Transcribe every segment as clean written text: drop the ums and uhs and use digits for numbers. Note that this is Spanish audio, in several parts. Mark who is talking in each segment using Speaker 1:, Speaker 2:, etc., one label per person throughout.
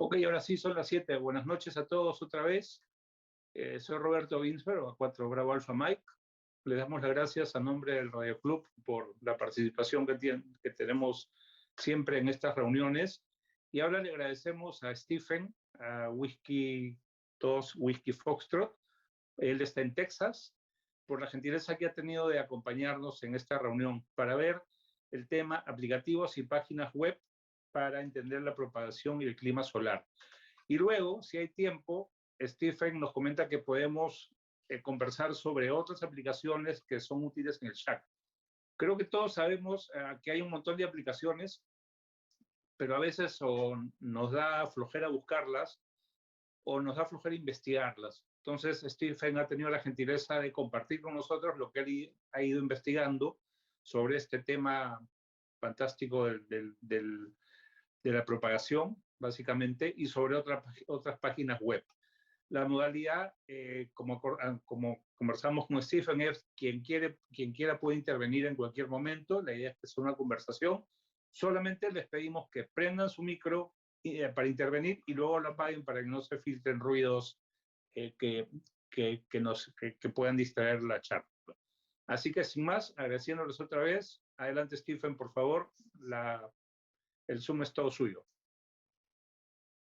Speaker 1: Ok, ahora sí son las 7. Buenas noches a todos otra vez. Soy Roberto Ginsberg, a 4 Bravo Alpha Mike. Le damos las gracias a nombre del Radio Club por la participación que tenemos siempre en estas reuniones. Y ahora le agradecemos a Stephen, a Whisky 2 Whisky Foxtrot. Él está en Texas, por la gentileza que ha tenido de acompañarnos en esta reunión para ver el tema aplicativos y páginas web para entender la propagación y el clima solar. Y luego, si hay tiempo, Stephen nos comenta que podemos conversar sobre otras aplicaciones que son útiles en el chat. Creo que todos sabemos que hay un montón de aplicaciones, pero a veces o nos da flojera buscarlas o nos da flojera investigarlas. Entonces, Stephen ha tenido la gentileza de compartir con nosotros lo que él ha ido investigando sobre este tema fantástico de la propagación, básicamente, y sobre otras páginas web. La modalidad, como conversamos con Stephen, es quien quiera puede intervenir en cualquier momento. La idea es que sea una conversación. Solamente les pedimos que prendan su micro para intervenir y luego lo apaguen para que no se filtren ruidos que puedan distraer la charla. Así que sin más, agradeciéndoles otra vez. Adelante, Stephen, por favor. El Zoom es todo suyo.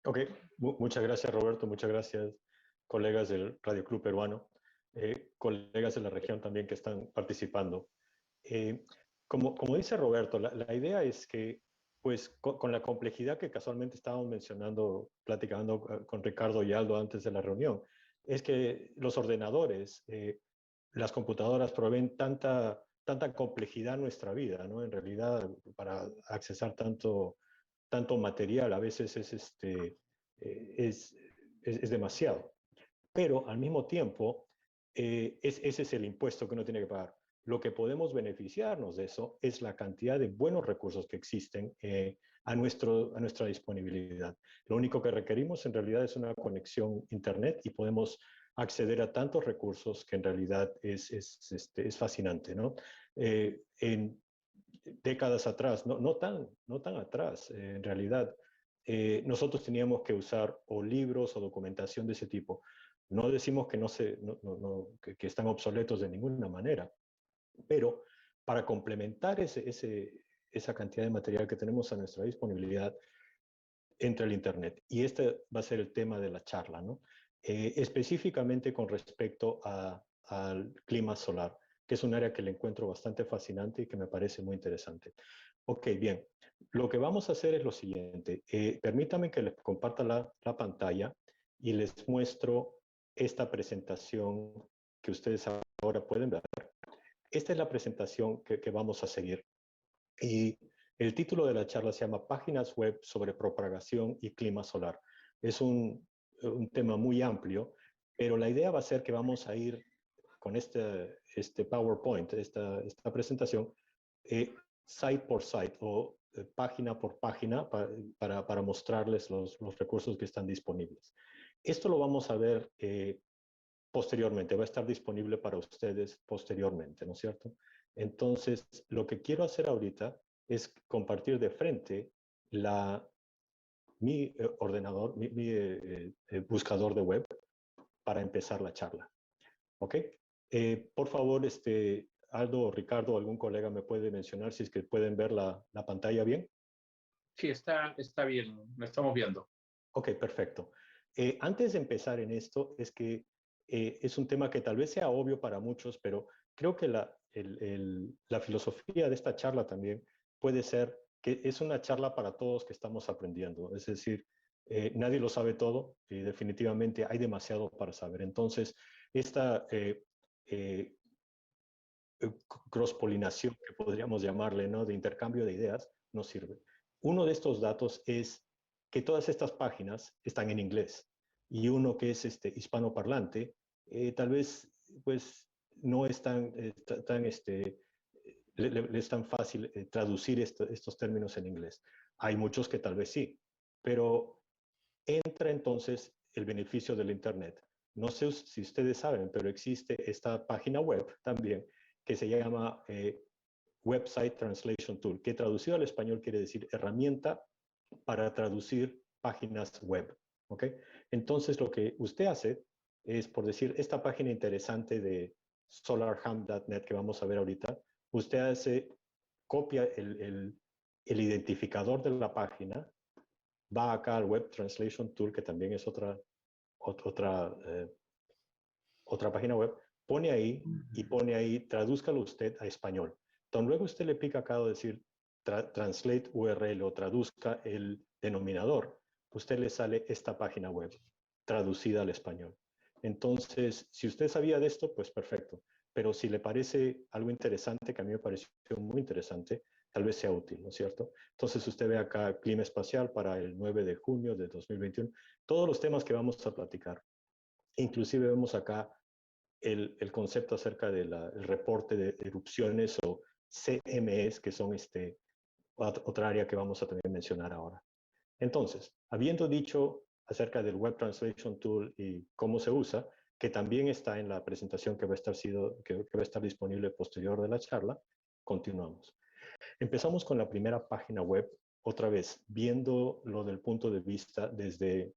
Speaker 2: Ok, muchas gracias, Roberto. Muchas gracias, colegas del Radio Club Peruano, colegas de la región también que están participando. Como dice Roberto, la idea es que, pues, con la complejidad que casualmente estábamos mencionando, platicando con Ricardo y Aldo antes de la reunión, es que los ordenadores, las computadoras proveen tanta complejidad en nuestra vida, ¿no? En realidad, para accesar tanto material, a veces es demasiado. Pero al mismo tiempo, ese es el impuesto que uno tiene que pagar. Lo que podemos beneficiarnos de eso es la cantidad de buenos recursos que existen a nuestra disponibilidad. Lo único que requerimos en realidad es una conexión a Internet y podemos acceder a tantos recursos que en realidad es fascinante, ¿no? En décadas atrás, no tan atrás, en realidad, nosotros teníamos que usar o libros o documentación de ese tipo. No decimos que, que están obsoletos de ninguna manera, pero para complementar esa cantidad de material que tenemos a nuestra disponibilidad, entra el Internet. Y este va a ser el tema de la charla, ¿no? Específicamente con respecto al clima solar, que es un área que le encuentro bastante fascinante y que me parece muy interesante. Ok, bien. Lo que vamos a hacer es lo siguiente. Permítanme que les comparta la pantalla y les muestro esta presentación que ustedes ahora pueden ver. Esta es la presentación que vamos a seguir. Y el título de la charla se llama Páginas web sobre propagación y clima solar. Es un tema muy amplio, pero la idea va a ser que vamos a ir con este PowerPoint, esta presentación, site por site o página por página para mostrarles los recursos que están disponibles. Esto lo vamos a ver posteriormente, va a estar disponible para ustedes posteriormente, ¿no es cierto? Entonces, lo que quiero hacer ahorita es compartir de frente mi ordenador, mi buscador de web para empezar la charla. ¿Ok? Por favor, Aldo o Ricardo, algún colega me puede mencionar si es que pueden ver la pantalla bien.
Speaker 1: Sí, está bien, lo estamos viendo.
Speaker 2: Ok, perfecto. Antes de empezar en esto, es que es un tema que tal vez sea obvio para muchos, pero creo que la filosofía de esta charla también puede ser que es una charla para todos que estamos aprendiendo. Es decir, nadie lo sabe todo y definitivamente hay demasiado para saber. Entonces, esta cross-polinación que podríamos llamarle, ¿no? De intercambio de ideas, nos sirve. Uno de estos datos es que todas estas páginas están en inglés y uno que es hispanoparlante, tal vez pues no es le es tan fácil traducir estos términos en inglés. Hay muchos que tal vez sí, pero entra entonces el beneficio del Internet. No sé si ustedes saben, pero existe esta página web también que se llama Website Translation Tool, que traducido al español quiere decir herramienta para traducir páginas web, ¿ok? Entonces, lo que usted hace es, por decir, esta página interesante de solarham.net que vamos a ver ahorita, usted copia el identificador de la página, va acá al Web Translation Tool, que también es otra página web, pone ahí y pone ahí, tradúzcalo usted a español. Entonces, luego usted le pica acá a decir translate URL o traduzca el denominador, usted le sale esta página web traducida al español. Entonces, si usted sabía de esto, pues perfecto. Pero si le parece algo interesante, que a mí me pareció muy interesante, tal vez sea útil, ¿no es cierto? Entonces, usted ve acá clima espacial para el 9 de junio de 2021, todos los temas que vamos a platicar. Inclusive vemos acá el concepto acerca del reporte de erupciones o CMEs, que son otra área que vamos a también mencionar ahora. Entonces, habiendo dicho acerca del Web Translation Tool y cómo se usa, que también está en la presentación que va a estar disponible posterior de la charla, continuamos. Empezamos con la primera página web, otra vez, viendo lo del punto de vista desde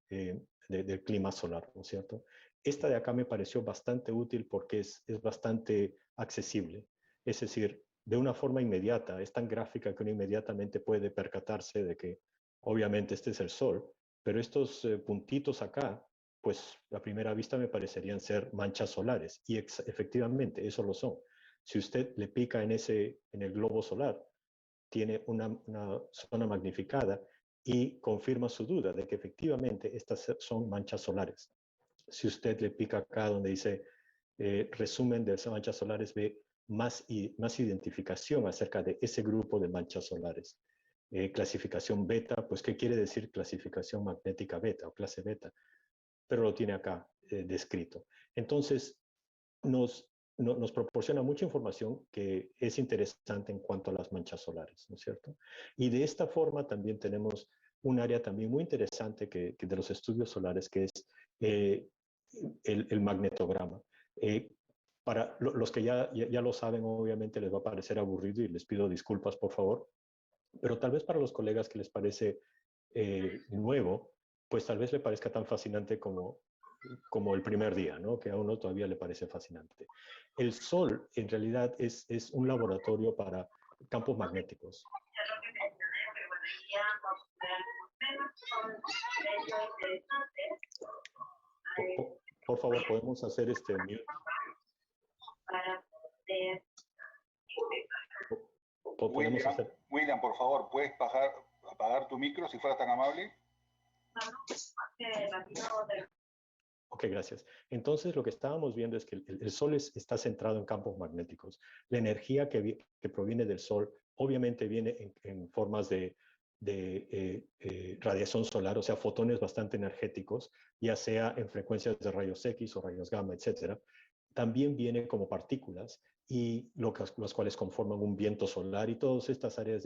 Speaker 2: del clima solar, ¿no es cierto? Esta de acá me pareció bastante útil porque es bastante accesible. Es decir, de una forma inmediata, es tan gráfica que uno inmediatamente puede percatarse de que obviamente este es el Sol, pero estos puntitos acá, pues a primera vista me parecerían ser manchas solares y efectivamente eso lo son. Si usted le pica en el globo solar, tiene una zona magnificada y confirma su duda de que efectivamente estas son manchas solares. Si usted le pica acá donde dice resumen de esas manchas solares, ve más identificación acerca de ese grupo de manchas solares. Clasificación beta, pues ¿qué quiere decir clasificación magnética beta o clase beta? Pero lo tiene acá descrito. Entonces, nos proporciona mucha información que es interesante en cuanto a las manchas solares, ¿no es cierto? Y de esta forma también tenemos un área también muy interesante que de los estudios solares, que es el magnetograma. Para los que ya lo saben, obviamente les va a parecer aburrido y les pido disculpas, por favor, pero tal vez para los colegas que les parece nuevo, pues tal vez le parezca tan fascinante como el primer día, ¿no? Que a uno todavía le parece fascinante. El Sol en realidad es un laboratorio para campos magnéticos. Por favor, podemos hacer mute.
Speaker 3: William, por favor, ¿puedes apagar tu micro si fueras tan amable?
Speaker 2: Ok, gracias. Entonces, lo que estábamos viendo es que el Sol está centrado en campos magnéticos. La energía que proviene del Sol obviamente viene en formas de radiación solar, o sea, fotones bastante energéticos, ya sea en frecuencias de rayos X o rayos gamma, etcétera. También viene como partículas y los cuales conforman un viento solar y todas estas áreas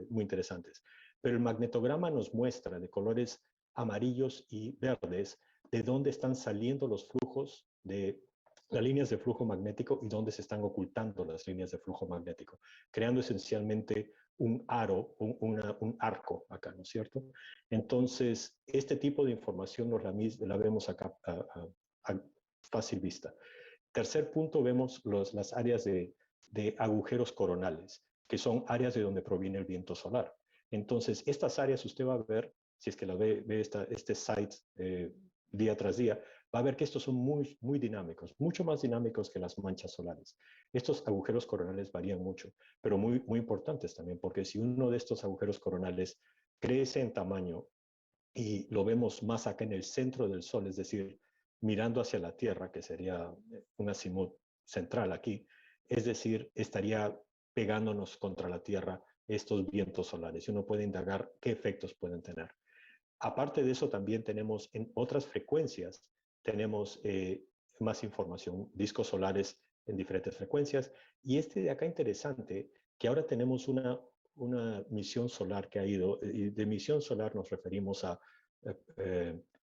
Speaker 2: muy interesantes. Pero el magnetograma nos muestra de colores amarillos y verdes de dónde están saliendo los flujos de las líneas de flujo magnético y dónde se están ocultando las líneas de flujo magnético, creando esencialmente un aro, un arco acá, ¿no es cierto? Entonces, este tipo de información la vemos acá a fácil vista. Tercer punto, vemos las áreas de agujeros coronales, que son áreas de donde proviene el viento solar. Entonces, estas áreas usted va a ver, si es que la ve este site día tras día, va a ver que estos son muy, muy dinámicos, mucho más dinámicos que las manchas solares. Estos agujeros coronales varían mucho, pero muy, muy importantes también, porque si uno de estos agujeros coronales crece en tamaño y lo vemos más acá en el centro del Sol, es decir, mirando hacia la Tierra, que sería un azimut central aquí, es decir, estaría pegándonos contra la Tierra estos vientos solares y uno puede indagar qué efectos pueden tener. Aparte de eso, también tenemos en otras frecuencias, tenemos más información, discos solares en diferentes frecuencias. Y de acá interesante, que ahora tenemos una misión solar que ha ido, y de misión solar nos referimos a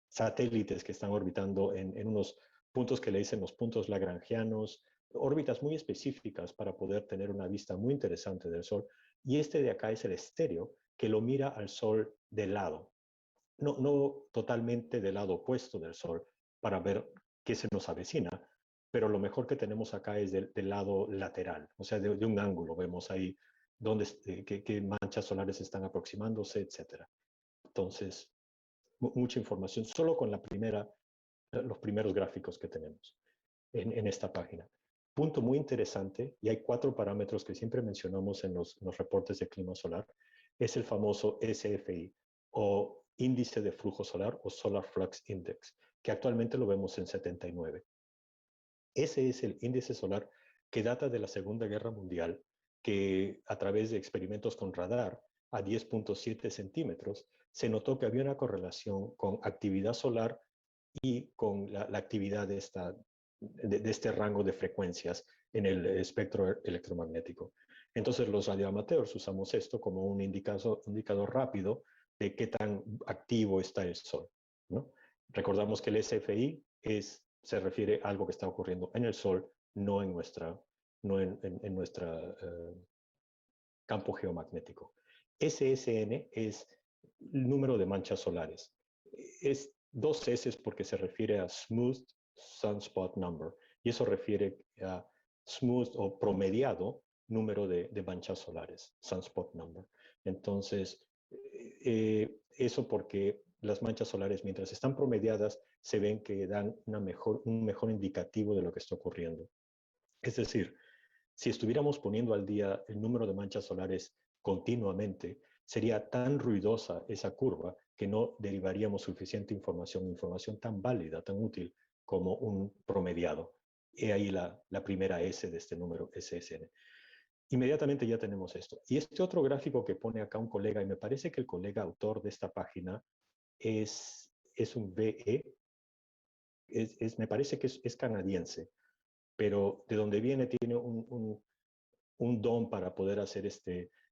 Speaker 2: satélites que están orbitando en unos puntos que le dicen los puntos lagrangianos, órbitas muy específicas para poder tener una vista muy interesante del Sol. Y de acá es el estéreo, que lo mira al Sol de lado. no totalmente del lado opuesto del Sol para ver qué se nos avecina, pero lo mejor que tenemos acá es del lado lateral, o sea, de un ángulo. Vemos ahí dónde, qué manchas solares están aproximándose, etc. Entonces, mucha información solo con los primeros gráficos que tenemos en esta página. Punto muy interesante, y hay 4 parámetros que siempre mencionamos en los reportes de clima solar, es el famoso SFI, o índice de flujo solar, o Solar Flux Index, que actualmente lo vemos en 79. Ese es el índice solar que data de la Segunda Guerra Mundial, que a través de experimentos con radar a 10.7 centímetros, se notó que había una correlación con actividad solar y con la actividad de este rango de frecuencias en el espectro electromagnético. Entonces los radioamateurs usamos esto como un indicador rápido de qué tan activo está el Sol, ¿no? Recordamos que el SFI se refiere a algo que está ocurriendo en el Sol, no en nuestra campo geomagnético. SSN es el número de manchas solares. Es 2 S porque se refiere a Smooth Sunspot Number, y eso refiere a smooth o promediado número de manchas solares, Sunspot Number. Entonces, eso porque las manchas solares, mientras están promediadas, se ven que dan un mejor indicativo de lo que está ocurriendo. Es decir, si estuviéramos poniendo al día el número de manchas solares continuamente, sería tan ruidosa esa curva que no derivaríamos suficiente información tan válida, tan útil como un promediado. He ahí la primera S de este número SSN. Inmediatamente ya tenemos esto. Y este otro gráfico que pone acá un colega, y me parece que el colega autor de esta página es un VE, me parece que es canadiense, pero de donde viene tiene un don para poder hacer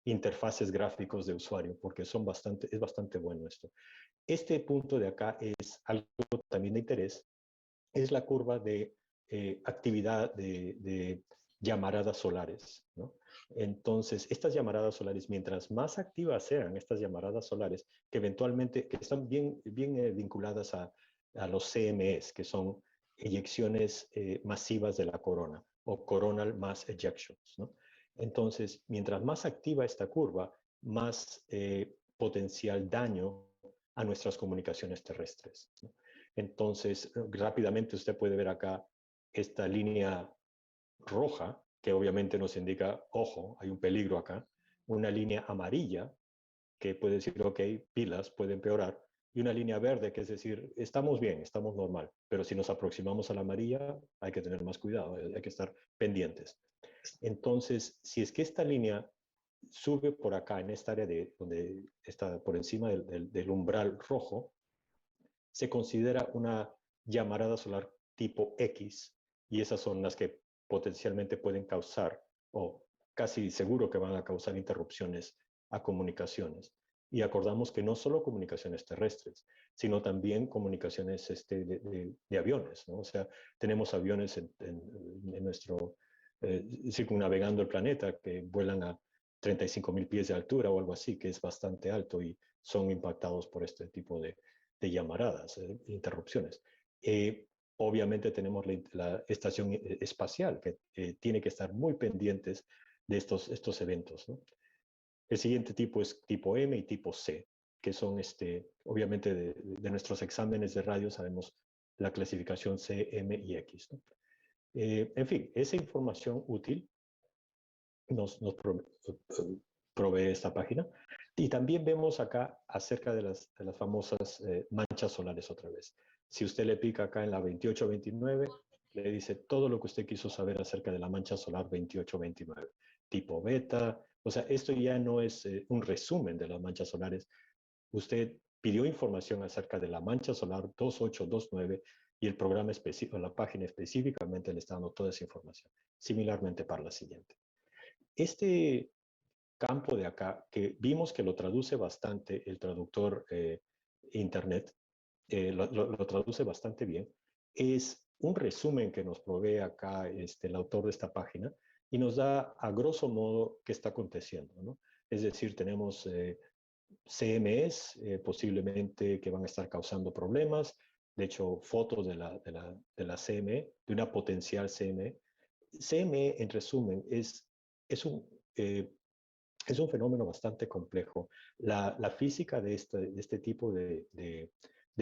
Speaker 2: interfaces gráficos de usuario, porque es bastante bueno esto. Este punto de acá es algo también de interés, es la curva de actividad de llamaradas solares, ¿no? Entonces, estas llamaradas solares, mientras más activas sean estas llamaradas solares, que eventualmente que están bien vinculadas a los CMEs, que son eyecciones masivas de la corona, o coronal mass ejections, ¿no? Entonces, mientras más activa esta curva, más potencial daño a nuestras comunicaciones terrestres, ¿no? Entonces, rápidamente usted puede ver acá esta línea roja, que obviamente nos indica, ojo, hay un peligro acá, una línea amarilla, que puede decir, ok, pilas, puede empeorar, y una línea verde, que es decir, estamos bien, estamos normal, pero si nos aproximamos a la amarilla, hay que tener más cuidado, hay que estar pendientes. Entonces, si es que esta línea sube por acá, en esta área donde está por encima del umbral rojo, se considera una llamarada solar tipo X, y esas son las que potencialmente pueden causar, o casi seguro que van a causar, interrupciones a comunicaciones. Y acordamos que no solo comunicaciones terrestres, sino también comunicaciones de aviones, ¿no? O sea, tenemos aviones en nuestro circunnavegando el planeta que vuelan a 35.000 pies de altura o algo así, que es bastante alto, y son impactados por este tipo de llamaradas, interrupciones. Obviamente tenemos la estación espacial, que tiene que estar muy pendientes de estos eventos, ¿no? El siguiente tipo es tipo M y tipo C, que son, obviamente, de nuestros exámenes de radio sabemos la clasificación C, M y X, ¿no? En fin, esa información útil nos provee esta página. Y también vemos acá acerca de las famosas manchas solares otra vez. Si usted le pica acá en la 2829, le dice todo lo que usted quiso saber acerca de la mancha solar 2829. Tipo beta, o sea, esto ya no es un resumen de las manchas solares. Usted pidió información acerca de la mancha solar 2829 y el programa específico, la página específicamente le está dando toda esa información. Similarmente para la siguiente. Este campo de acá, que vimos que lo traduce bastante el traductor Internet, lo traduce bastante bien, es un resumen que nos provee acá el autor de esta página, y nos da a grosso modo qué está aconteciendo, ¿no? Es decir, tenemos CMEs, posiblemente que van a estar causando problemas. De hecho, fotos de la CME, de una potencial CME. CME, en resumen, es un, eh, es un fenómeno bastante complejo. La física de este tipo de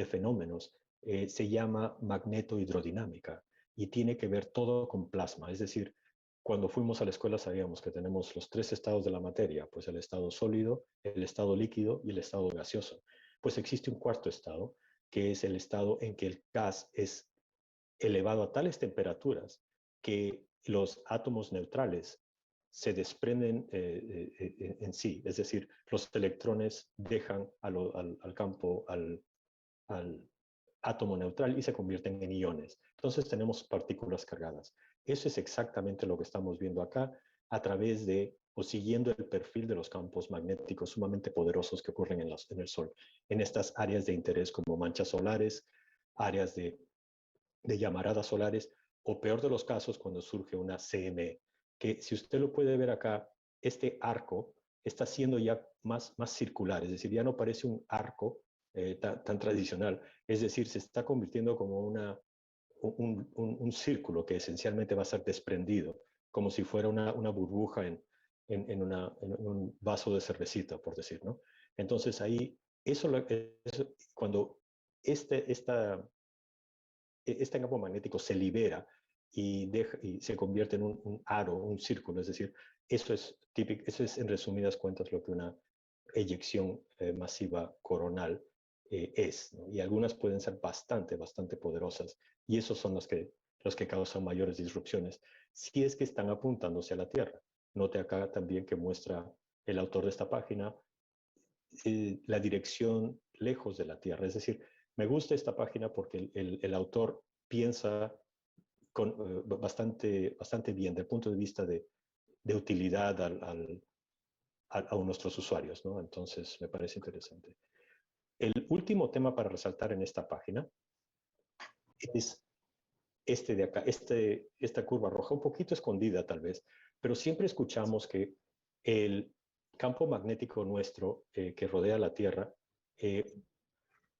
Speaker 2: fenómenos se llama magnetohidrodinámica y tiene que ver todo con plasma. Es decir, cuando fuimos a la escuela sabíamos que tenemos los tres estados de la materia, pues el estado sólido, el estado líquido y el estado gaseoso. Pues existe un cuarto estado, que es el estado en que el gas es elevado a tales temperaturas que los átomos neutrales se desprenden en sí, es decir, los electrones dejan al campo, al átomo neutral y se convierten en iones. Entonces tenemos partículas cargadas. Eso es exactamente lo que estamos viendo acá a través de o siguiendo el perfil de los campos magnéticos sumamente poderosos que ocurren en el Sol, en estas áreas de interés como manchas solares, áreas de llamaradas solares, o peor de los casos, cuando surge una CME, que si usted lo puede ver acá, este arco está siendo ya más circular, es decir, ya no parece un arco tan tradicional, es decir, se está convirtiendo como un círculo que esencialmente va a ser desprendido, como si fuera una burbuja en un vaso de cervecita, por decir, ¿no? Entonces ahí, cuando este campo magnético se libera y se convierte en un aro, un círculo, es decir, eso es típico, eso es en resumidas cuentas lo que una eyección masiva coronal es, ¿no? Y algunas pueden ser bastante poderosas, y esos son los que causan mayores disrupciones, si es que están apuntándose a la Tierra. Note acá también que muestra el autor de esta página la dirección lejos de la Tierra. Es decir, me gusta esta página porque el autor piensa bastante bien desde el punto de vista de utilidad a nuestros usuarios, ¿no? Entonces, me parece interesante. El último tema para resaltar en esta página es este de acá, esta curva roja, un poquito escondida tal vez, pero siempre escuchamos que el campo magnético nuestro que rodea la Tierra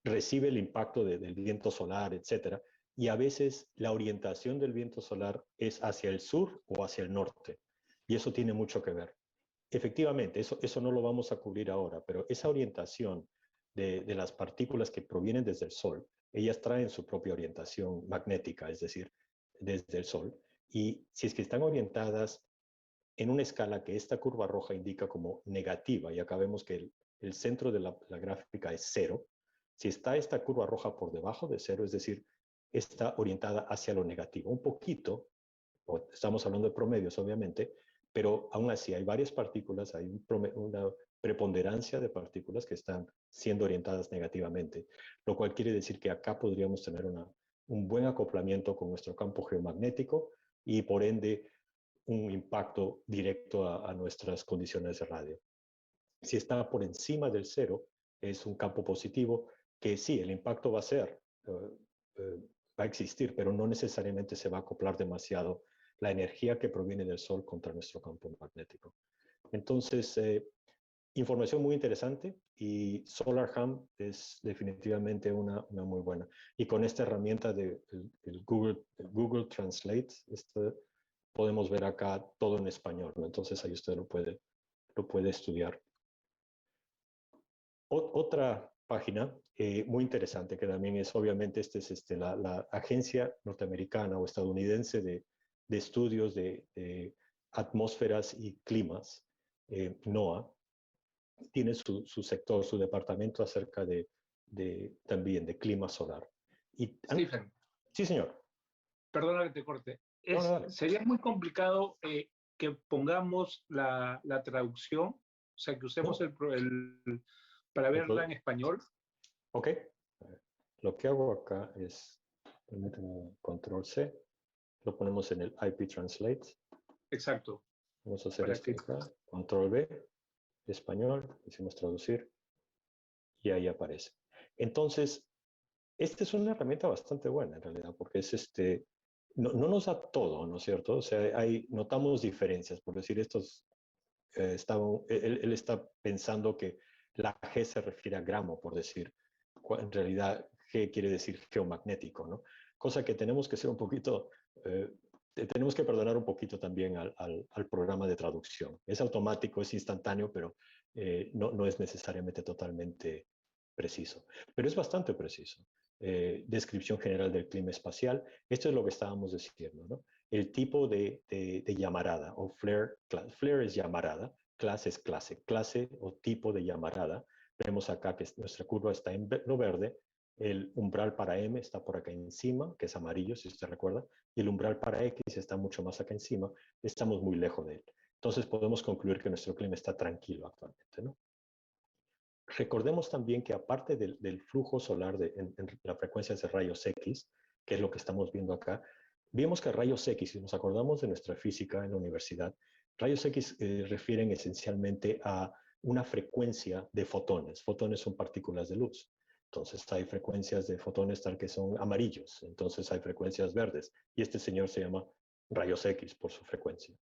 Speaker 2: recibe el impacto del viento solar, etcétera, y a veces la orientación del viento solar es hacia el sur o hacia el norte, y eso tiene mucho que ver. Efectivamente, eso no lo vamos a cubrir ahora, pero esa orientación de las partículas que provienen desde el Sol, ellas traen su propia orientación magnética, es decir, desde el Sol, y si es que están orientadas en una escala que esta curva roja indica como negativa, y acá vemos que el centro de la gráfica es 0, si está esta curva roja por debajo de 0, es decir, está orientada hacia lo negativo, un poquito, estamos hablando de promedios obviamente, pero aún así hay varias partículas, hay una preponderancia de partículas que están siendo orientadas negativamente, lo cual quiere decir que acá podríamos tener un buen acoplamiento con nuestro campo geomagnético y por ende un impacto directo a nuestras condiciones de radio. Si está por encima del 0, es un campo positivo que sí, el impacto va a ser, va a existir, pero no necesariamente se va a acoplar demasiado la energía que proviene del Sol contra nuestro campo magnético. Entonces, información muy interesante y SolarHam es definitivamente una muy buena. Y con esta herramienta de el Google Translate, podemos ver acá todo en español, ¿no? Entonces ahí usted lo puede estudiar. Otra página muy interesante que también es, obviamente, es la Agencia Norteamericana o Estadounidense de Estudios de Atmósferas y Climas, NOAA, tiene su sector, su departamento acerca también de clima solar.
Speaker 1: Stephen,
Speaker 2: sí, señor.
Speaker 1: perdona que te corte.
Speaker 2: No,
Speaker 1: sería muy complicado que pongamos la traducción, o sea, que usemos para verla en español.
Speaker 2: Ok. Lo que hago acá es, permítanme, control C, lo ponemos en el IP Translate.
Speaker 1: Exacto.
Speaker 2: Vamos a hacer esto acá, control B, español, decimos traducir, y ahí aparece. Entonces, esta es una herramienta bastante buena en realidad, porque no nos da todo, ¿no es cierto? O sea, notamos diferencias, por decir, él está pensando que La G se refiere a gramo, por decir. En realidad, G quiere decir geomagnético, ¿no? Cosa que tenemos que ser un poquito, tenemos que perdonar un poquito también al programa de traducción. Es automático, es instantáneo, pero no es necesariamente totalmente preciso. Pero es bastante preciso. Descripción general del clima espacial. Esto es lo que estábamos diciendo, ¿no? El tipo de llamarada o flare. Flare es llamarada, clase es clase o tipo de llamarada. Vemos acá que nuestra curva está en lo verde, el umbral para M está por acá encima, que es amarillo, si usted recuerda, y el umbral para X está mucho más acá encima, estamos muy lejos de él. Entonces podemos concluir que nuestro clima está tranquilo actualmente, ¿no? Recordemos también que aparte del flujo solar en las frecuencias de rayos X, que es lo que estamos viendo acá, vimos que rayos X, si nos acordamos de nuestra física en la universidad, rayos X refieren esencialmente a una frecuencia de fotones. Fotones son partículas de luz. Entonces hay frecuencias de fotones tal que son amarillos, entonces hay frecuencias verdes, y este señor se llama rayos X por su frecuencia.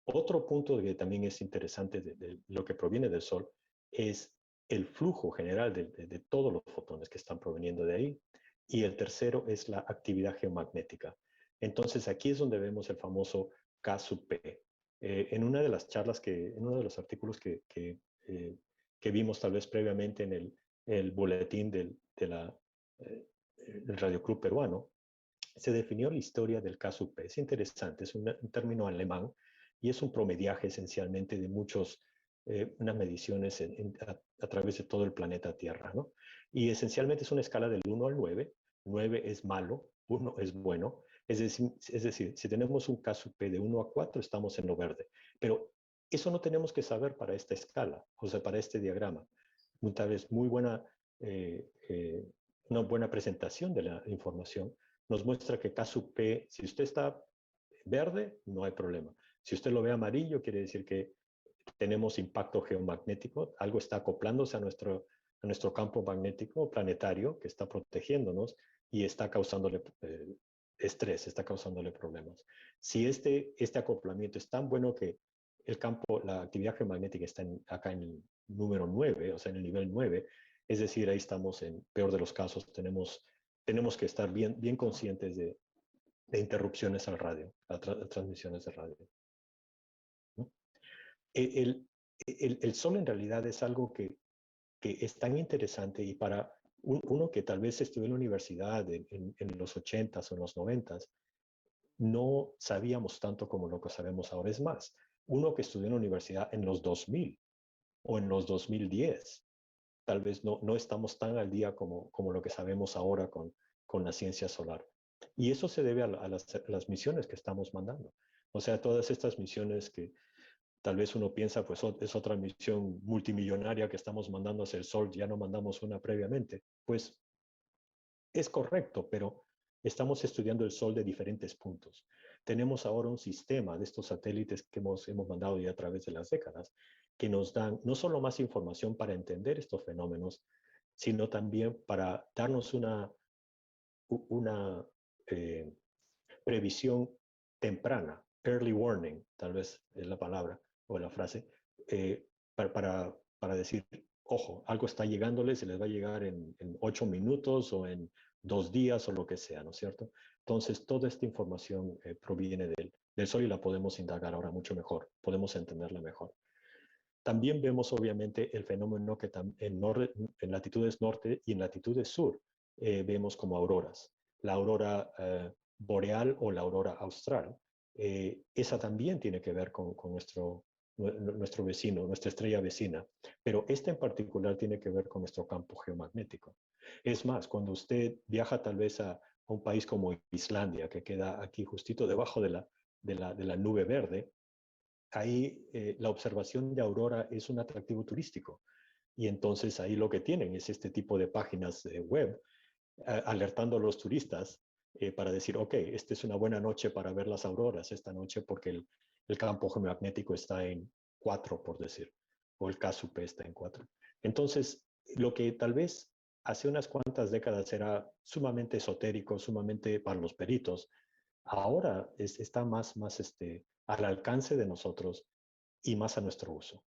Speaker 2: Otro punto que también es interesante de lo que proviene del Sol es el flujo general de todos los fotones que están proveniendo de ahí. Y el tercero es la actividad geomagnética. Entonces aquí es donde vemos el famoso K sub P. En una de las charlas, en uno de los artículos que vimos tal vez previamente en el boletín del Radio Club peruano, se definió la historia del K sub P. Es interesante, es un término alemán y es un promediaje esencialmente de unas mediciones a través de todo el planeta Tierra, ¿no? Y esencialmente es una escala del 1 al 9. 9 es malo, 1 es bueno. Es decir, si tenemos un K sub P de 1 a 4, estamos en lo verde. Pero eso no tenemos que saber para esta escala, o sea, para este diagrama. Tal vez una buena presentación de la información nos muestra que K sub P, si usted está verde, no hay problema. Si usted lo ve amarillo, quiere decir que tenemos impacto geomagnético, algo está acoplándose a nuestro campo magnético planetario que está protegiéndonos y está causándole estrés, está causándole problemas. Si este acoplamiento es tan bueno que la actividad geomagnética está acá en el número 9, o sea, en el nivel 9, es decir, ahí estamos en peor de los casos, tenemos que estar bien conscientes de interrupciones al radio, a transmisiones de radio, ¿no? El Sol en realidad es algo que es tan interesante y para uno que tal vez estudió en la universidad en los 80s o en los 90s, no sabíamos tanto como lo que sabemos ahora. Es más, uno que estudió en la universidad en los 2000 o en los 2010, tal vez no estamos tan al día como lo que sabemos ahora con la ciencia solar. Y eso se debe a las misiones que estamos mandando. O sea, todas estas misiones que tal vez uno piensa, pues es otra misión multimillonaria que estamos mandando hacia el Sol, ya no mandamos una previamente. Pues es correcto, pero estamos estudiando el Sol de diferentes puntos. Tenemos ahora un sistema de estos satélites que hemos mandado ya a través de las décadas, que nos dan no solo más información para entender estos fenómenos, sino también para darnos una previsión temprana, early warning, tal vez es la palabra o la frase, para decir, ojo, algo está llegándoles, se les va a llegar en 8 minutos o en 2 días o lo que sea, ¿no es cierto? Entonces, toda esta información proviene del Sol y la podemos indagar ahora mucho mejor, podemos entenderla mejor. También vemos obviamente el fenómeno que en latitudes norte y en latitudes sur vemos como auroras. La aurora boreal o la aurora austral. Esa también tiene que ver con nuestro vecino, nuestra estrella vecina, pero esta en particular tiene que ver con nuestro campo geomagnético. Es más, cuando usted viaja tal vez a un país como Islandia, que queda aquí justito debajo de la nube verde, ahí la observación de aurora es un atractivo turístico. Y entonces ahí lo que tienen es este tipo de páginas web alertando a los turistas para decir, ok, esta es una buena noche para ver las auroras esta noche porque el campo geomagnético está en 4, por decir, o el K sub P está en 4. Entonces, lo que tal vez hace unas cuantas décadas era sumamente esotérico, sumamente para los peritos, ahora está más al alcance de nosotros y más a nuestro uso.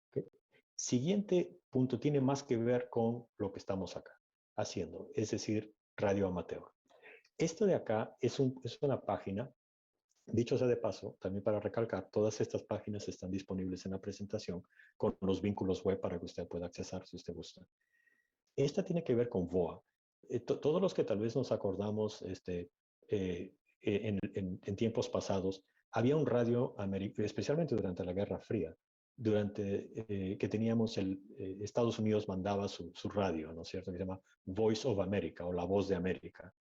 Speaker 2: ¿Okay? Siguiente punto tiene más que ver con lo que estamos acá haciendo, es decir, radio amateur. Esto de acá es una página, dicho sea de paso, también para recalcar, todas estas páginas están disponibles en la presentación con los vínculos web para que usted pueda accesar si usted gusta. Esta tiene que ver con VOA. Todos los que tal vez nos acordamos en tiempos pasados, había un radio, especialmente durante la Guerra Fría, que teníamos Estados Unidos mandaba su radio, ¿no es cierto? Que se llama Voice of America o La Voz de América.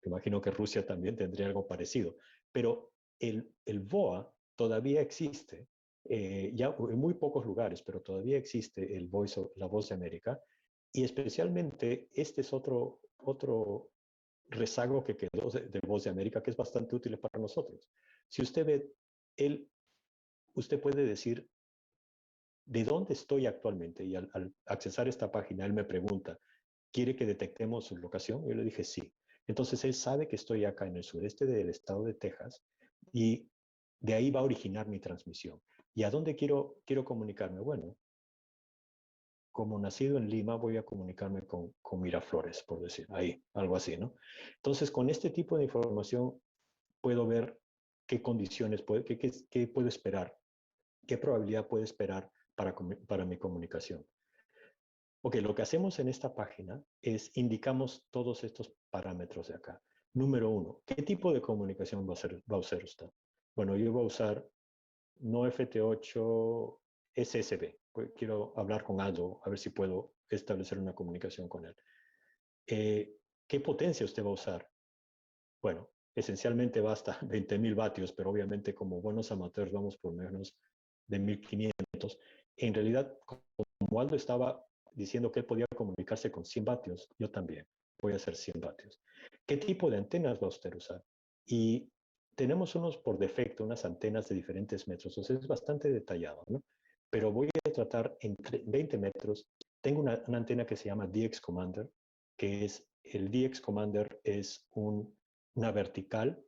Speaker 2: Imagino que Rusia también tendría algo parecido. Pero el VOA todavía existe, ya en muy pocos lugares, pero todavía existe La Voz de América. Y especialmente este es otro rezago que quedó de Voz de América que es bastante útil para nosotros. Si usted ve, usted puede decir de dónde estoy actualmente y al accesar esta página él me pregunta, ¿quiere que detectemos su locación? Yo le dije sí. Entonces él sabe que estoy acá en el sureste del estado de Texas y de ahí va a originar mi transmisión. ¿Y a dónde quiero comunicarme? Bueno, como nacido en Lima, voy a comunicarme con Miraflores, por decir, ahí, algo así, ¿no? Entonces, con este tipo de información puedo ver qué condiciones, qué puedo esperar, qué probabilidad puedo esperar para mi comunicación. Ok, lo que hacemos en esta página es indicamos todos estos parámetros de acá. Número 1, ¿qué tipo de comunicación va a usar usted? Bueno, yo voy a usar no FT8 SSB. Quiero hablar con Aldo, a ver si puedo establecer una comunicación con él. ¿Qué potencia usted va a usar? Bueno, esencialmente va hasta 20.000 vatios, pero obviamente como buenos amateurs vamos por menos de 1.500. En realidad, como Aldo estaba diciendo que él podía comunicarse con 100 vatios, yo también voy a hacer 100 vatios. ¿Qué tipo de antenas va usted a usar? Y tenemos por defecto, unas antenas de diferentes metros, entonces es bastante detallado, ¿no? Pero voy a tratar en 20 metros. Tengo una antena que se llama DX Commander, el DX Commander es una vertical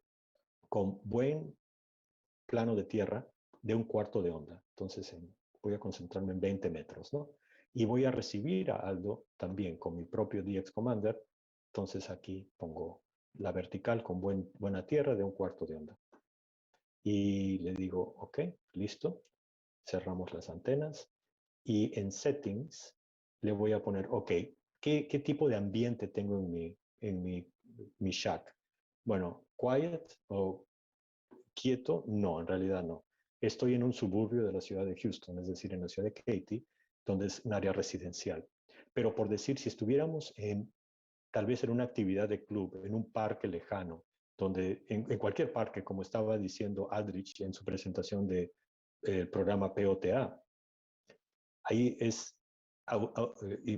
Speaker 2: con buen plano de tierra de 1/4 de onda. Entonces voy a concentrarme en 20 metros, ¿no? Y voy a recibir a Aldo también con mi propio DX Commander. Entonces aquí pongo la vertical con buena tierra de 1/4 de onda. Y le digo, ok, listo. Cerramos las antenas. Y en Settings le voy a poner, ok, ¿qué tipo de ambiente tengo en mi shack? Bueno, quiet o quieto, no, en realidad no. Estoy en un suburbio de la ciudad de Houston, es decir, en la ciudad de Katy, donde es un área residencial. Pero por decir, si estuviéramos tal vez en una actividad de club, en un parque lejano, donde en cualquier parque, como estaba diciendo Aldrich en su presentación del programa POTA, ahí es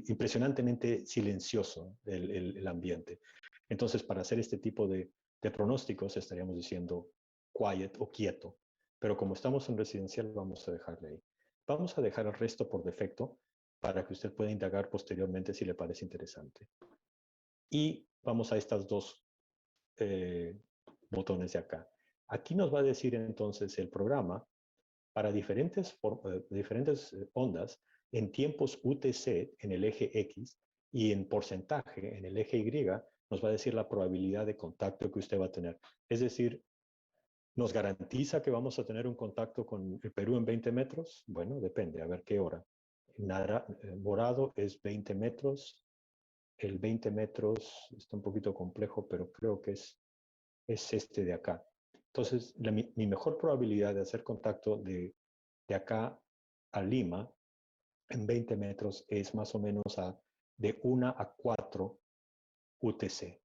Speaker 2: impresionantemente silencioso el ambiente. Entonces, para hacer este tipo de pronósticos, estaríamos diciendo quiet o quieto. Pero como estamos en residencial, vamos a dejarle ahí. Vamos a dejar el resto por defecto para que usted pueda indagar posteriormente si le parece interesante. Y vamos a estas dos botones de acá. Aquí nos va a decir entonces el programa para diferentes ondas en tiempos UTC en el eje X y en porcentaje en el eje Y, nos va a decir la probabilidad de contacto que usted va a tener. Es decir, ¿nos garantiza que vamos a tener un contacto con el Perú en 20 metros? Bueno, depende, a ver qué hora. Morado es 20 metros. El 20 metros está un poquito complejo, pero creo que es este de acá. Entonces, mi mejor probabilidad de hacer contacto de acá a Lima en 20 metros es más o menos de 1 a 4 UTC.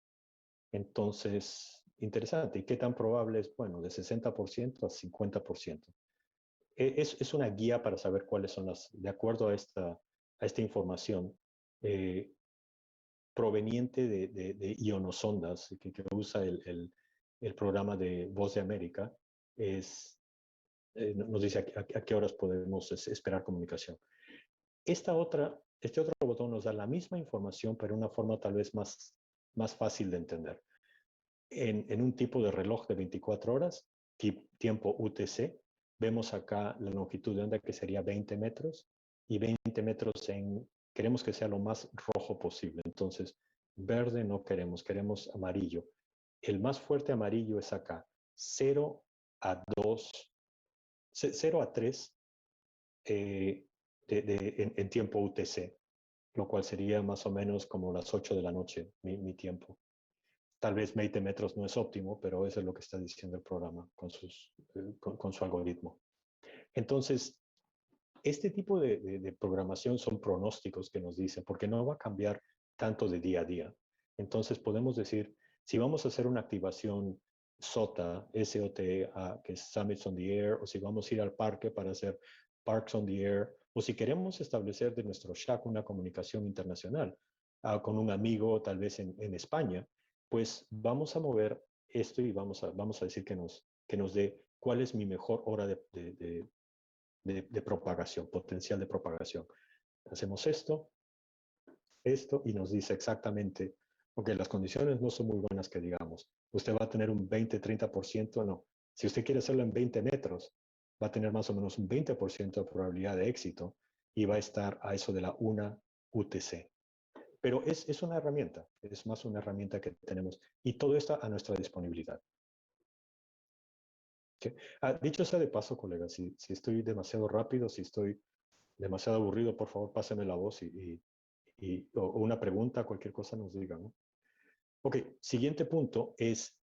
Speaker 2: Entonces, interesante. ¿Y qué tan probable es? Bueno, de 60% a 50%. Es una guía para saber cuáles son de acuerdo a esta información proveniente de ionosondas que usa el programa de Voz de América, nos dice a qué horas podemos esperar comunicación. Este otro botón nos da la misma información, pero de una forma tal vez más fácil de entender. En un tipo de reloj de 24 horas, tiempo UTC, vemos acá la longitud de onda que sería 20 metros y 20 metros queremos que sea lo más rojo posible. Entonces, verde no queremos, queremos amarillo. El más fuerte amarillo es acá, 0 a 2, 0 a 3 en tiempo UTC, lo cual sería más o menos como las 8 de la noche, mi tiempo. Tal vez 20 metros no es óptimo, pero eso es lo que está diciendo el programa con su algoritmo. Entonces, este tipo de programación son pronósticos que nos dicen, porque no va a cambiar tanto de día a día. Entonces, podemos decir, si vamos a hacer una activación SOTA, SOTA, que es Summits on the Air, o si vamos a ir al parque para hacer Parks on the Air, o si queremos establecer de nuestro shack una comunicación internacional con un amigo tal vez en España, pues vamos a mover esto y vamos a decir que nos dé cuál es mi mejor hora de propagación, potencial de propagación. Hacemos esto y nos dice exactamente, ok, las condiciones no son muy buenas que digamos. Usted va a tener un 20-30%, no. Si usted quiere hacerlo en 20 metros, va a tener más o menos un 20% de probabilidad de éxito y va a estar a eso de la 1 UTC. Pero es una herramienta, es más una herramienta que tenemos y todo está a nuestra disponibilidad. ¿Sí? Dicho sea de paso, colega, si estoy demasiado rápido, si estoy demasiado aburrido, por favor, pásame la voz o una pregunta, cualquier cosa nos digan, ¿no? Ok, siguiente punto es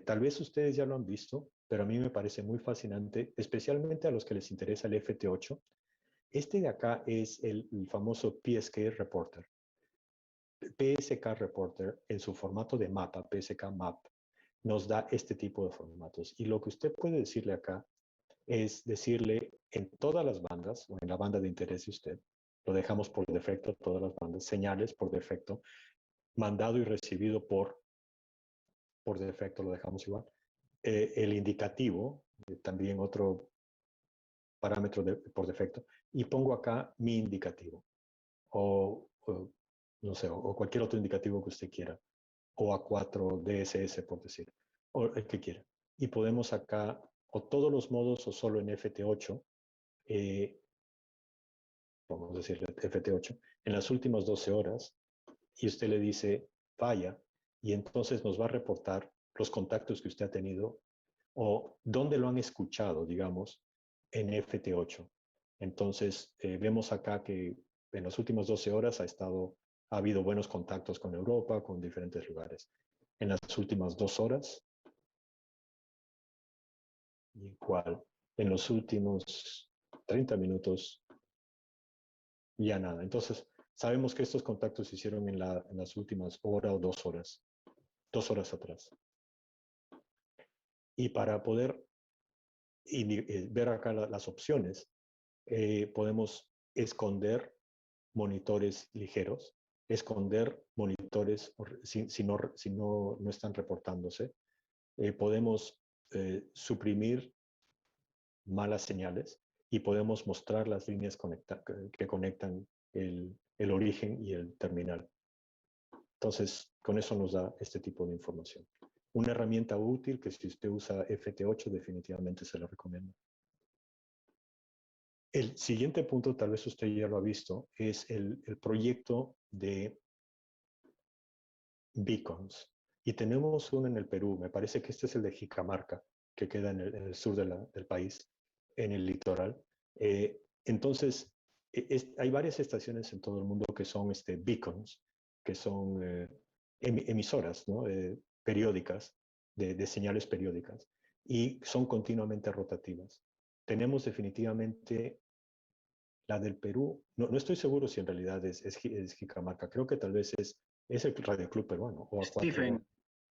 Speaker 2: tal vez ustedes ya lo han visto, pero a mí me parece muy fascinante, especialmente a los que les interesa el FT8. Este de acá es el famoso PSK Reporter. PSK Reporter en su formato de mapa, PSK Map, nos da este tipo de formatos. Y lo que usted puede decirle acá es decirle en todas las bandas, o en la banda de interés de usted, lo dejamos por defecto, todas las bandas, señales por defecto, mandado y recibido por defecto, lo dejamos igual. El indicativo, también otro parámetro por defecto, y pongo acá mi indicativo, no sé, o cualquier otro indicativo que usted quiera, o A4 DSS por decir, o el que quiera. Y podemos acá, o todos los modos, o solo en FT8, vamos a decir FT8, en las últimas 12 horas, y usted le dice, vaya, y entonces nos va a reportar los contactos que usted ha tenido o dónde lo han escuchado, digamos, en FT8. Entonces, vemos acá que en las últimas 12 horas ha habido buenos contactos con Europa, con diferentes lugares. En las últimas 2 horas, igual. En los últimos 30 minutos, ya nada. Entonces, sabemos que estos contactos se hicieron en las últimas hora o 2 horas, 2 horas atrás. Y para poder ver acá las opciones, podemos esconder monitores ligeros, esconder monitores si no están reportándose. Podemos suprimir malas señales y podemos mostrar las líneas que conectan el origen y el terminal. Entonces, con eso nos da este tipo de información. Una herramienta útil que si usted usa FT8 definitivamente se la recomiendo. El siguiente punto, tal vez usted ya lo ha visto, es el proyecto de beacons. Y tenemos uno en el Perú, me parece que este es el de Jicamarca, que queda en el sur del país, en el litoral. Entonces, hay varias estaciones en todo el mundo que son beacons, que son emisoras, ¿no? Periódicas, de señales periódicas, y son continuamente rotativas. Tenemos definitivamente la del Perú, no estoy seguro si en realidad es Jicamarca, creo que tal vez es el Radio Club Peruano o
Speaker 4: Stephen,
Speaker 2: A4.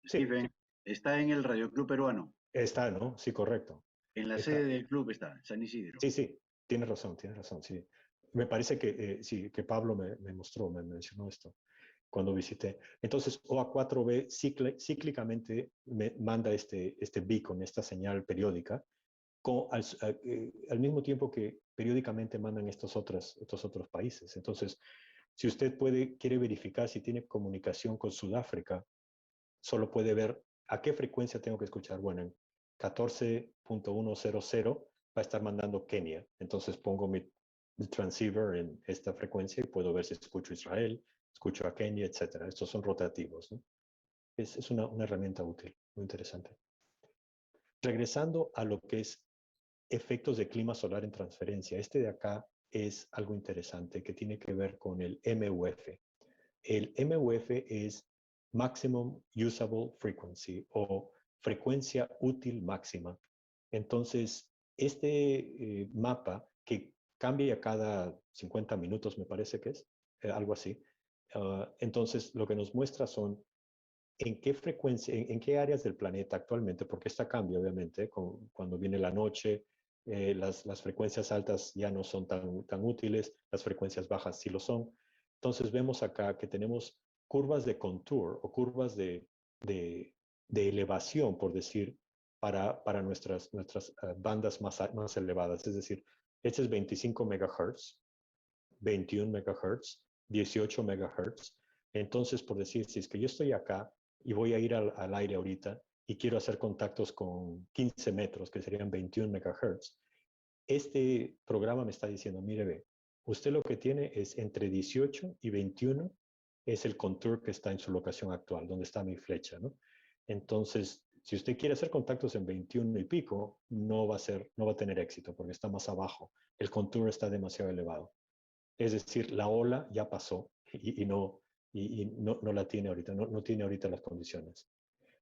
Speaker 2: Sí,
Speaker 4: Stephen, está en el Radio Club Peruano.
Speaker 2: está, ¿no? Sí, correcto.
Speaker 4: En la
Speaker 2: Está.
Speaker 4: sede del club está, San Isidro.
Speaker 2: Sí, tiene razón, sí. Me parece que sí, que Pablo me mencionó esto cuando visité. Entonces, OA4B cíclicamente me manda este beacon, esta señal periódica, al mismo tiempo que periódicamente mandan estos otros países. Entonces, si usted quiere verificar si tiene comunicación con Sudáfrica, solo puede ver a qué frecuencia tengo que escuchar. Bueno, en 14.100 va a estar mandando Kenia. Entonces pongo mi el transceiver en esta frecuencia y puedo ver si escucho a Israel, escucho a Kenia, etcétera. Estos son rotativos, ¿no? Es una herramienta útil, muy interesante. Regresando a lo que es efectos de clima solar en transferencia, este de acá es algo interesante que tiene que ver con el MUF. El MUF es Maximum Usable Frequency o frecuencia útil máxima. Entonces, este mapa que cambia cada 50 minutos, me parece que es, algo así. Entonces, lo que nos muestra son en qué frecuencia, en qué áreas del planeta actualmente, porque esta cambia obviamente cuando viene la noche, las frecuencias altas ya no son tan útiles, las frecuencias bajas sí lo son. Entonces vemos acá que tenemos curvas de contour o curvas de elevación, por decir, para nuestras bandas más elevadas. Es decir, este es 25 megahertz, 21 megahertz, 18 megahertz. Entonces, por decir, si es que yo estoy acá y voy a ir al aire ahorita y quiero hacer contactos con 15 metros, que serían 21 megahertz, este programa me está diciendo, mire, ve, usted lo que tiene es entre 18 y 21, es el contour que está en su locación actual, donde está mi flecha, ¿no? Entonces, si usted quiere hacer contactos en 21 y pico, no va a tener éxito porque está más abajo. El contour está demasiado elevado. Es decir, la ola ya pasó y no la tiene ahorita, no tiene ahorita las condiciones.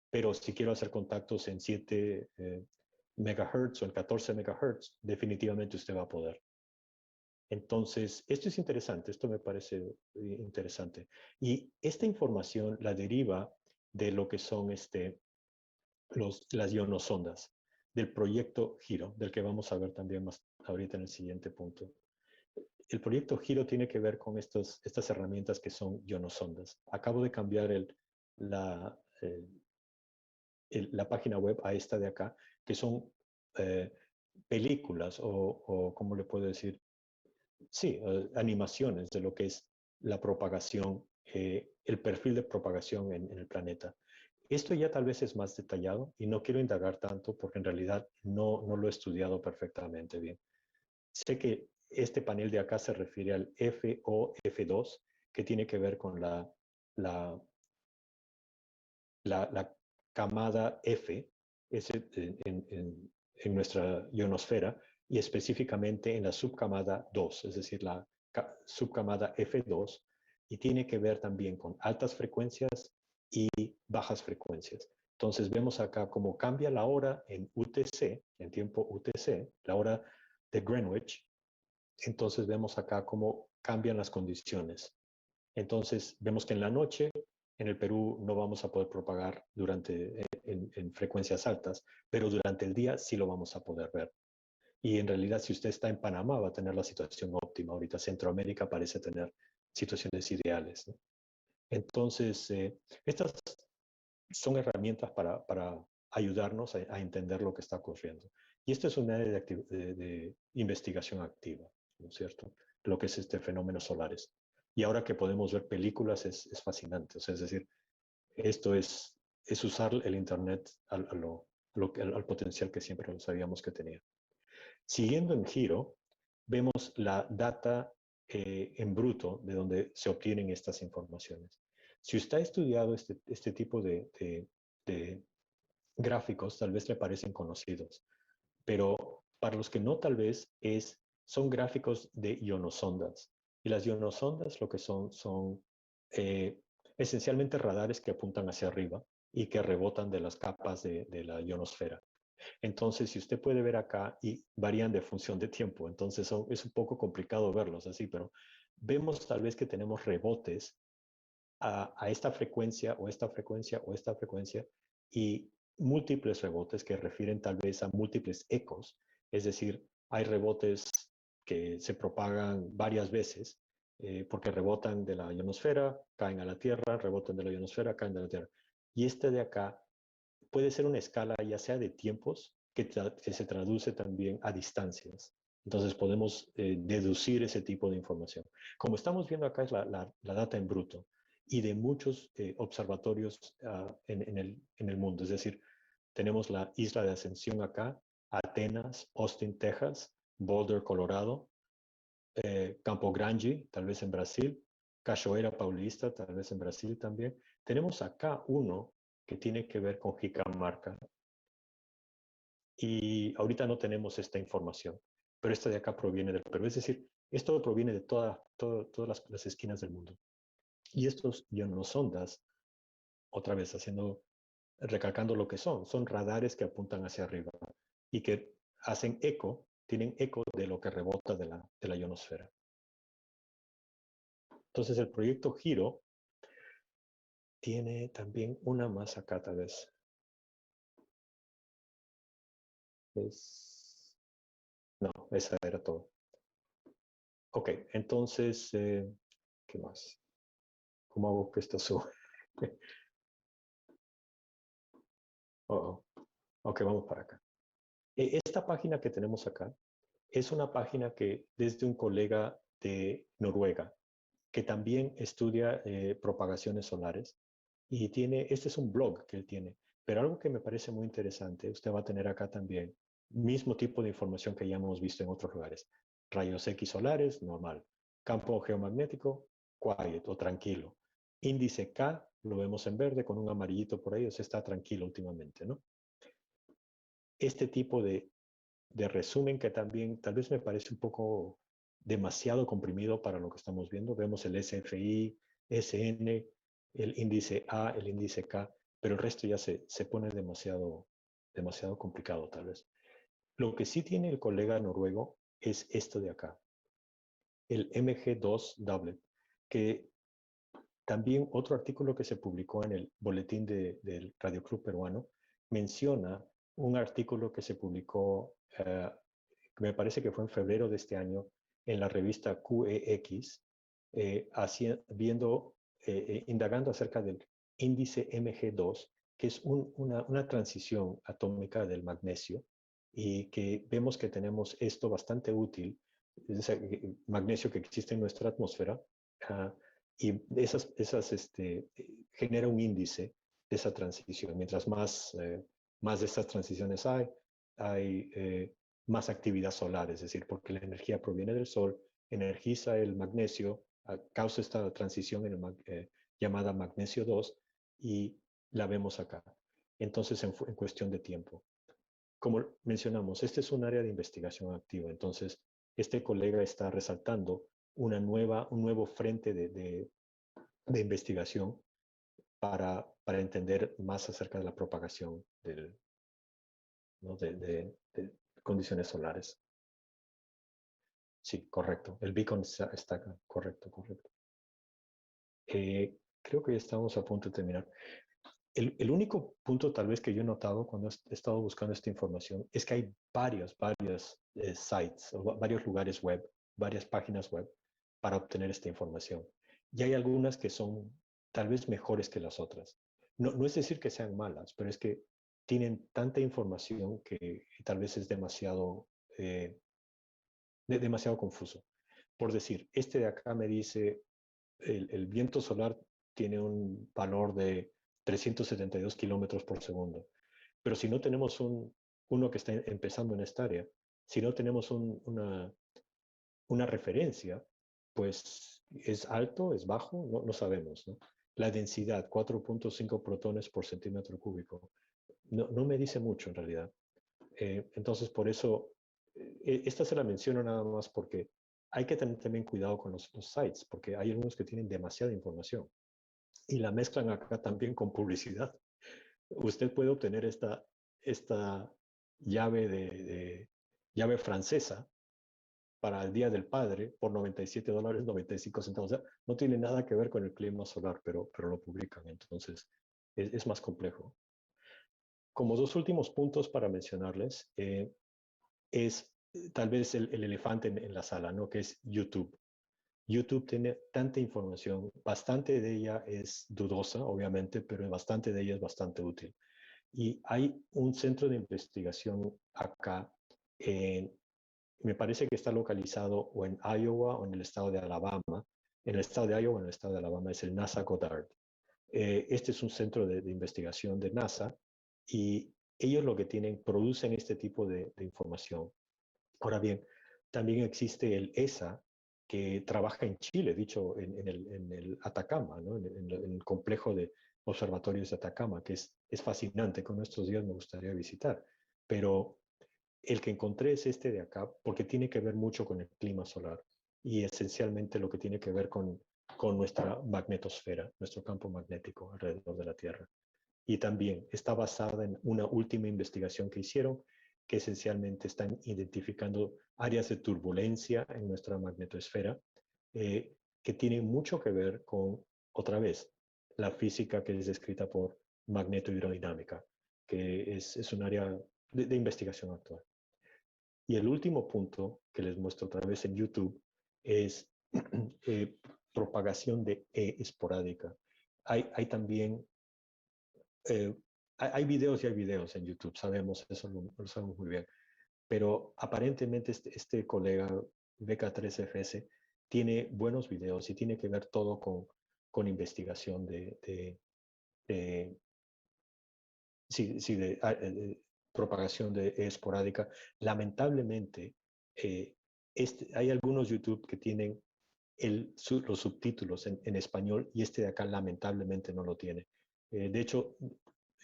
Speaker 2: Pero si quiero hacer contactos en 7 megahertz o en 14 megahertz, definitivamente usted va a poder. Entonces, esto es interesante, esto me parece interesante. Y esta información la deriva de lo que son las ionosondas, del proyecto GIRO, del que vamos a ver también más ahorita en el siguiente punto. El proyecto GIRO tiene que ver con estas herramientas que son ionosondas. Acabo de cambiar la página web a esta de acá, que son películas o ¿cómo le puedo decir? Sí, animaciones de lo que es la propagación, el perfil de propagación en el planeta. Esto ya tal vez es más detallado y no quiero indagar tanto porque en realidad no lo he estudiado perfectamente bien. Sé que este panel de acá se refiere al FOF2, que tiene que ver con la camada F en nuestra ionosfera y específicamente en la subcamada 2, es decir, la subcamada F2, y tiene que ver también con altas frecuencias y bajas frecuencias. Entonces vemos acá cómo cambia la hora en UTC, en tiempo UTC, la hora de Greenwich. Entonces vemos acá cómo cambian las condiciones. Entonces vemos que en la noche en el Perú no vamos a poder propagar en frecuencias altas, pero durante el día sí lo vamos a poder ver. Y en realidad, si usted está en Panamá, va a tener la situación óptima. Ahorita Centroamérica parece tener situaciones ideales, ¿no? Entonces, estas son herramientas para ayudarnos a entender lo que está ocurriendo. Y esta es una área de investigación activa, ¿no es cierto? Lo que es fenómenos solares. Y ahora que podemos ver películas es fascinante. O sea, es decir, esto es usar el Internet al potencial que siempre sabíamos que tenía. Siguiendo en giro, vemos la data en bruto de donde se obtienen estas informaciones. Si usted ha estudiado este tipo de gráficos, tal vez le parecen conocidos, pero para los que no, tal vez son gráficos de ionosondas. Y las ionosondas lo que son esencialmente radares que apuntan hacia arriba y que rebotan de las capas de la ionosfera. Entonces, si usted puede ver acá, y varían de función de tiempo, entonces es un poco complicado verlos así, pero vemos tal vez que tenemos rebotes a esta frecuencia o esta frecuencia o esta frecuencia y múltiples rebotes que refieren tal vez a múltiples ecos, es decir, hay rebotes que se propagan varias veces porque rebotan de la ionosfera, caen a la Tierra, rebotan de la ionosfera, caen de la Tierra. Y este de acá puede ser una escala ya sea de tiempos que se traduce también a distancias. Entonces podemos deducir ese tipo de información. Como estamos viendo acá es la data en bruto y de muchos observatorios en el mundo. Es decir, tenemos la isla de Ascensión acá, Atenas, Austin, Texas, Boulder, Colorado, Campo Grande, tal vez en Brasil, Cachoeira Paulista, tal vez en Brasil también. Tenemos acá uno que tiene que ver con Jicamarca y ahorita no tenemos esta información, pero esta de acá proviene del Perú, es decir, esto proviene de todas las esquinas del mundo. Y estos ionosondas, otra vez recalcando lo que son radares que apuntan hacia arriba y que hacen eco, tienen eco de lo que rebota de la ionosfera. Entonces el proyecto GIRO tiene también una más acá tal vez. No, esa era todo. Ok, entonces, ¿qué más? ¿Cómo hago que esto suba? Ok, vamos para acá. Esta página que tenemos acá es una página que desde un colega de Noruega, que también estudia propagaciones solares, y este es un blog que él tiene, pero algo que me parece muy interesante, usted va a tener acá también, mismo tipo de información que ya hemos visto en otros lugares. Rayos X solares, normal. Campo geomagnético, quiet o tranquilo. Índice K, lo vemos en verde con un amarillito por ahí, o sea, está tranquilo últimamente, ¿no? Este tipo de resumen que también tal vez me parece un poco demasiado comprimido para lo que estamos viendo. Vemos el SFI, SN, el índice A, el índice K, pero el resto ya se pone demasiado complicado tal vez. Lo que sí tiene el colega noruego es esto de acá, el MG2 doublet, que también otro artículo que se publicó en el boletín del Radio Club Peruano menciona un artículo que se publicó, me parece que fue en febrero de este año, en la revista QEX, indagando acerca del índice MG2, que es una transición atómica del magnesio, y que vemos que tenemos esto bastante útil, ese magnesio que existe en nuestra atmósfera, y genera un índice de esa transición. Mientras más de estas transiciones hay más actividad solar, es decir, porque la energía proviene del sol, energiza el magnesio, causa esta transición llamada magnesio 2 y la vemos acá. Entonces, en cuestión de tiempo. Como mencionamos, este es un área de investigación activa, entonces este colega está resaltando un nuevo frente de investigación para entender más acerca de la propagación ¿no? de condiciones solares. Sí, correcto. El beacon está acá. Correcto. Creo que ya estamos a punto de terminar. El único punto tal vez que yo he notado cuando he estado buscando esta información es que hay varios sites, o varios lugares web, varias páginas web para obtener esta información. Y hay algunas que son tal vez mejores que las otras. No es decir que sean malas, pero es que tienen tanta información que tal vez es demasiado confuso. Por decir, este de acá me dice el viento solar tiene un valor de 372 kilómetros por segundo. Pero si no tenemos uno que está empezando en esta área, si no tenemos una referencia, pues es alto, es bajo, no sabemos, ¿no? La densidad, 4.5 protones por centímetro cúbico, no me dice mucho en realidad. Entonces, por eso, esta se la menciono nada más porque hay que tener también cuidado con los sites, porque hay algunos que tienen demasiada información y la mezclan acá también con publicidad. Usted puede obtener esta llave llave francesa para el Día del Padre por $97.95. O sea, no tiene nada que ver con el clima solar, pero lo publican. Entonces, es más complejo. Como dos últimos puntos para mencionarles, es tal vez el elefante en la sala, ¿no? Que es YouTube. YouTube tiene tanta información, bastante de ella es dudosa, obviamente, pero bastante de ella es bastante útil. Y hay un centro de investigación acá, me parece que está localizado o en Iowa o en el estado de Alabama. En el estado de Iowa o en el estado de Alabama es el NASA Goddard. Este es un centro de investigación de NASA y ellos lo que producen este tipo de información. Ahora bien, también existe el ESA, que trabaja en Chile, dicho en el Atacama, ¿no? En el complejo de observatorios de Atacama, que es fascinante, con estos días me gustaría visitar. Pero el que encontré es este de acá, porque tiene que ver mucho con el clima solar y esencialmente lo que tiene que ver con nuestra magnetosfera, nuestro campo magnético alrededor de la Tierra. Y también está basada en una última investigación que hicieron, que esencialmente están identificando áreas de turbulencia en nuestra magnetosfera, que tienen mucho que ver con, otra vez, la física que es descrita por magnetohidrodinámica, que es un área de investigación actual. Y el último punto que les muestro otra vez en YouTube es eh, propagación de E esporádica. Hay también, hay videos y hay videos en YouTube, sabemos, eso lo sabemos muy bien, pero aparentemente este colega BK3FS tiene buenos videos y tiene que ver todo con investigación de, sí, de propagación de esporádica. Lamentablemente, hay algunos YouTube que tienen los subtítulos en español y este de acá lamentablemente no lo tiene. De hecho,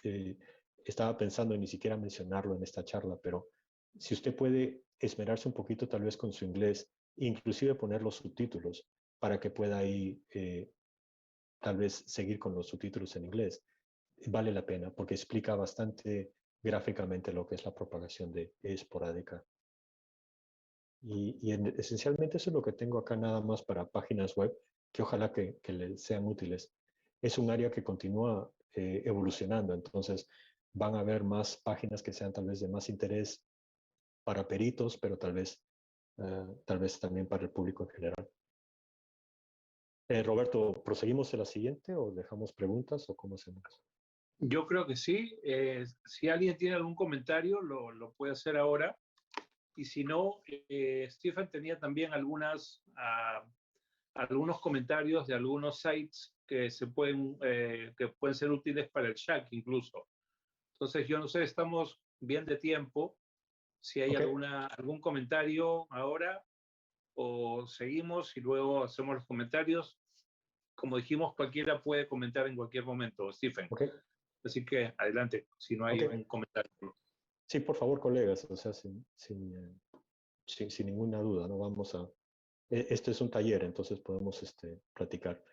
Speaker 2: eh, estaba pensando en ni siquiera mencionarlo en esta charla, pero si usted puede esmerarse un poquito tal vez con su inglés, inclusive poner los subtítulos para que pueda ahí tal vez seguir con los subtítulos en inglés, vale la pena porque explica bastante gráficamente lo que es la propagación de esporádica. Y esencialmente eso es lo que tengo acá nada más para páginas web que ojalá que les sean útiles. Es un área que continúa evolucionando, entonces van a haber más páginas que sean tal vez de más interés para peritos, pero tal vez también para el público en general. Roberto, ¿proseguimos en la siguiente o dejamos preguntas o cómo hacemos?
Speaker 1: Yo creo que sí. Si alguien tiene algún comentario, lo puede hacer ahora. Y si no, Stephen tenía también algunos comentarios de algunos sites que pueden ser útiles para el Shack incluso. Entonces, yo no sé, estamos bien de tiempo. Si hay
Speaker 2: Okay.
Speaker 1: algún comentario ahora o seguimos y luego hacemos los comentarios. Como dijimos, cualquiera puede comentar en cualquier momento, Stephen.
Speaker 2: Okay.
Speaker 1: Así que adelante, si no hay un comentario.
Speaker 2: Sí, por favor, colegas, o sea, sin ninguna duda, ¿no? Esto es un taller, entonces podemos platicar.